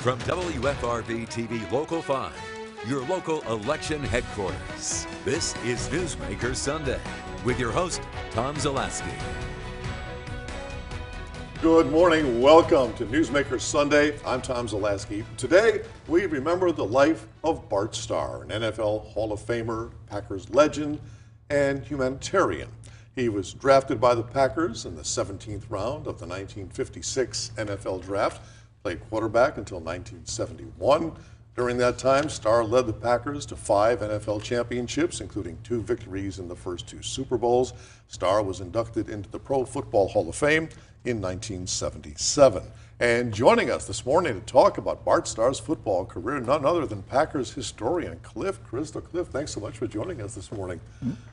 From WFRB TV Local 5, your local election headquarters, this is Newsmaker Sunday with your host, Tom Zaleski. Good morning. Welcome to Newsmaker Sunday. I'm Tom Zaleski. Today, we remember the life of Bart Starr, an NFL Hall of Famer, Packers legend, and humanitarian. He was drafted by the Packers in the 17th round of the 1956 NFL Draft, played quarterback until 1971. During that time, Starr led the Packers to 5 NFL championships, including 2 victories in the first 2 Super Bowls. Starr was inducted into the Pro Football Hall of Fame in 1977. And joining us this morning to talk about Bart Starr's football career, none other than Packers historian Cliff Crystal. Cliff, thanks so much for joining us this morning.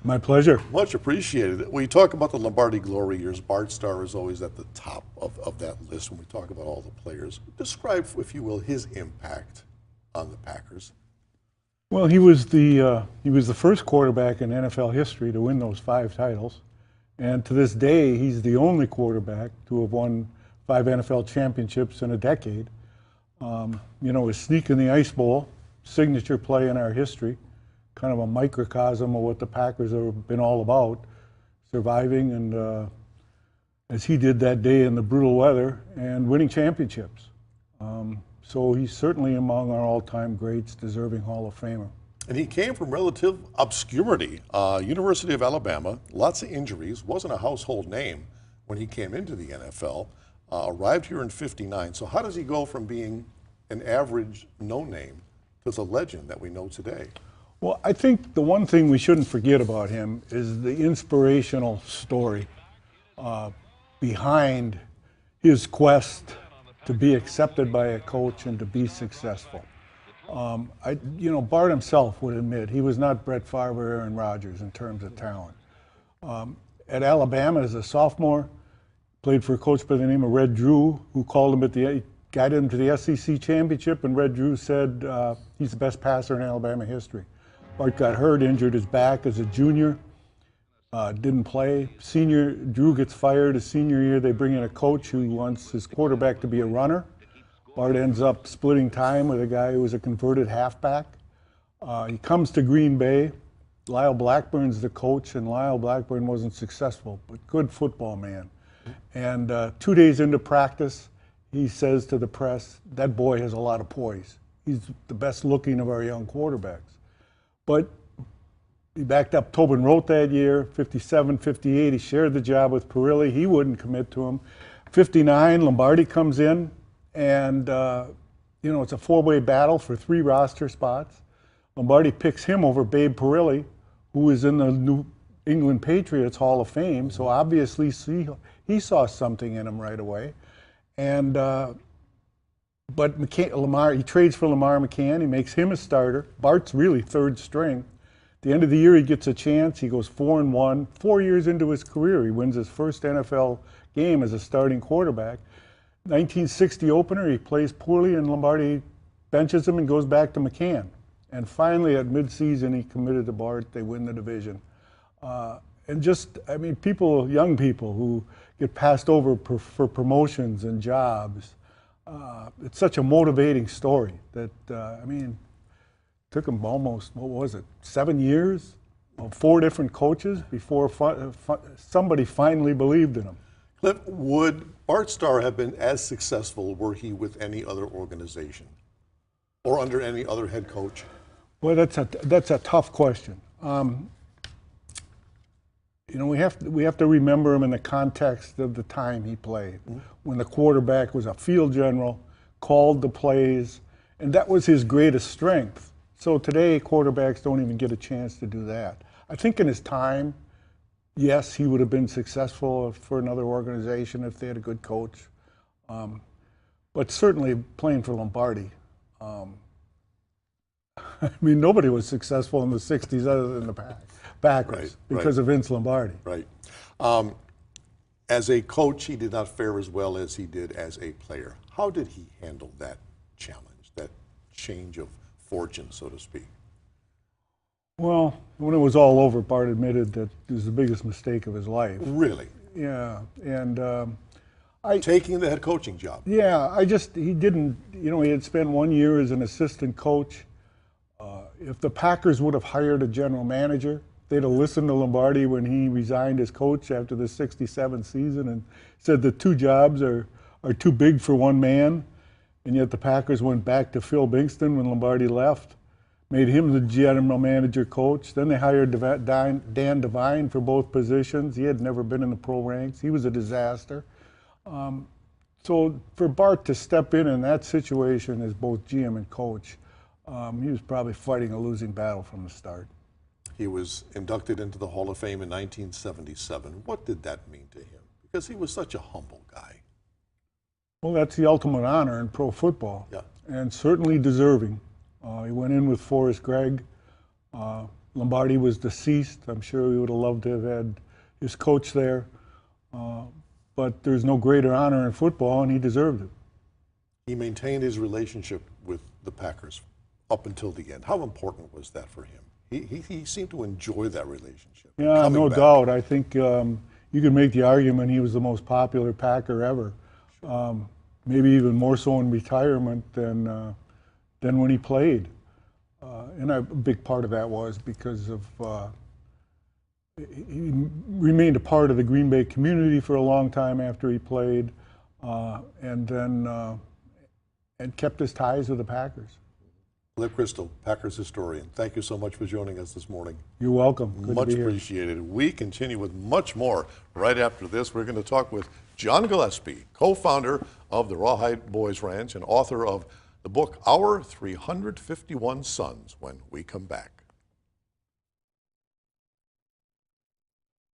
My pleasure. Much appreciated. When you talk about the Lombardi glory years, Bart Starr is always at the top of that list when we talk about all the players. Describe, if you will, his impact on the Packers. Well, he was the first quarterback in NFL history to win those 5 titles. And to this day, he's the only quarterback to have won 5 NFL championships in a decade. His sneak in the ice bowl, signature play in our history, kind of a microcosm of what the Packers have been all about, surviving and as he did that day in the brutal weather and winning championships. So he's certainly among our all-time greats, deserving Hall of Famer. And he came from relative obscurity. University of Alabama, lots of injuries, wasn't a household name when he came into the NFL, arrived here in '59. So how does he go from being an average no-name to the legend that we know today? Well, I think the one thing we shouldn't forget about him is the inspirational story behind his quest to be accepted by a coach and to be successful. Bart himself would admit he was not Brett Favre or Aaron Rodgers in terms of talent. At Alabama as a sophomore, played for a coach by the name of Red Drew, who called him got him to the SEC championship, and Red Drew said he's the best passer in Alabama history. Bart got hurt, injured his back as a junior, didn't play. Senior, Drew gets fired. His senior year, they bring in a coach who wants his quarterback to be a runner. Bart ends up splitting time with a guy who was a converted halfback. He comes to Green Bay. Lyle Blackburn's the coach, and Lyle Blackburn wasn't successful, but good football man. And 2 days into practice, he says to the press, that boy has a lot of poise. He's the best looking of our young quarterbacks. But he backed up Tobin Rote that year, 57, 58. He shared the job with Perilli. He wouldn't commit to him. 59, Lombardi comes in. And, it's a 4-way battle for 3 roster spots. Lombardi picks him over Babe Perilli, who is in the New England Patriots Hall of Fame. So obviously he saw something in him right away. And but he trades for Lamar McCann. He makes him a starter. Bart's really third string. At the end of the year, he gets a chance. He goes 4-1. 4 years into his career, he wins his first NFL game as a starting quarterback. 1960 opener, he plays poorly, and Lombardi benches him and goes back to McCann. And finally, at midseason, he committed to Bart. They win the division. Young people who get passed over for promotions and jobs. It's such a motivating story that, took him almost, 7 years, 4 different coaches before somebody finally believed in him. Cliff, would Bart Starr have been as successful were he with any other organization or under any other head coach? Well, that's a tough question. We have to remember him in the context of the time he played, when the quarterback was a field general, called the plays, and that was his greatest strength. So today, quarterbacks don't even get a chance to do that. I think in his time, yes, he would have been successful for another organization if they had a good coach. But certainly playing for Lombardi. Nobody was successful in the 60s other than the Packers because of Vince Lombardi. Right. As a coach, he did not fare as well as he did as a player. How did he handle that challenge, that change of fortune, so to speak? Well, when it was all over, Bart admitted that it was the biggest mistake of his life. Really? Yeah, and taking the head coaching job. Yeah, he didn't, he had spent 1 year as an assistant coach. If the Packers would have hired a general manager, they'd have listened to Lombardi when he resigned as coach after the '67 season and said the two jobs are too big for one man. And yet the Packers went back to Phil Bingston when Lombardi left, made him the general manager coach. Then they hired Dan Devine for both positions. He had never been in the pro ranks. He was a disaster. So for Bart to step in that situation as both GM and coach, he was probably fighting a losing battle from the start. He was inducted into the Hall of Fame in 1977. What did that mean to him? Because he was such a humble guy. Well, that's the ultimate honor in pro football, Yeah. and certainly deserving. He went in with Forrest Gregg. Lombardi was deceased. I'm sure he would have loved to have had his coach there. But there's no greater honor in football, and he deserved it. He maintained his relationship with the Packers up until the end. How important was that for him? He seemed to enjoy that relationship. Yeah, no doubt. I think you could make the argument he was the most popular Packer ever. Maybe even more so in retirement than when he played. And a big part of that was because of he remained a part of the Green Bay community for a long time after he played, and then and kept his ties with the Packers. Lip Crystal, Packers historian, thank you so much for joining us this morning. You're welcome. Good Much to be here. appreciated. We continue with much more right after this. We're going to talk with John Gillespie, co-founder of the Rawhide Boys Ranch and author of the book Our 351 Sons, when we come back.